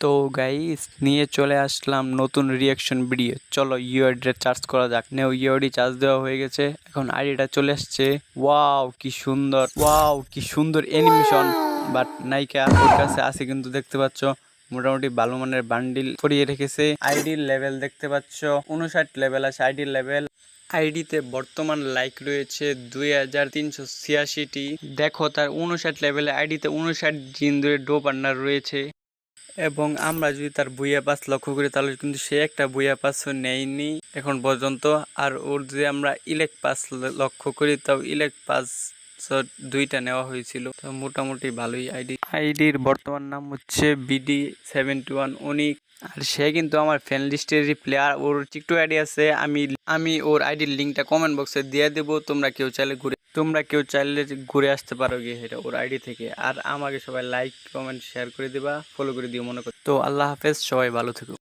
তো গাইস নিয়ে চলে আসলাম নতুন রিয়াকশন ভিডিও। চলো ইউআইডিটা চার্জ করা যাক। নেও ইউআইডি চার্জ দেওয়া হয়ে গেছে, এখন আইডিটা চলে আসছে। ওয়াও কি সুন্দর অ্যানিমেশন। বাট নাইকা ওর কাছে আছে কিন্তু দেখতে পাচ্ছ মোটামুটি ভালো মানের বান্ডিল করিয়ে রেখেছে। আইডির লেভেল দেখতে পাচ্ছ 59 লেভেল আছে আইডির লেভেল। আইডিতে বর্তমান লাইক রয়েছে 2386টি। দেখো তার 59 লেভেলে আইডিতে 59 দিন ধরে ডো পার্টনার রয়েছে। এবং আমরা যদি তার বুইয়া পাস লক্ষ্য করি তাহলে কিন্তু সে একটা বুইয়া পাসও নেয়নি এখন পর্যন্ত। আর ওর যদি আমরা ইলেক্ট পাস লক্ষ্য করি তাও ইলেক্ট পাস 2টা নেওয়া হয়েছিল। তো মোটামুটি ভালোই আইডির বর্তমান নাম হচ্ছে BD71 অনিক। আর সে কিন্তু আমার ফ্রেন্ড লিস্টেরই প্লেয়ার। ওর টিকটক আইডি আছে, আমি ওর আইডির লিঙ্কটা কমেন্ট বক্সে দিয়ে দেবো। তোমরা কেউ চাইলে ঘুরে আসতে পারো গিয়ে এটা ওর আইডি থেকে। আর আমাকে সবাই লাইক কমেন্ট শেয়ার করে দিবা, ফলো করে দিও মনে করি। তো আল্লাহ হাফেজ, সবাই ভালো থেকো।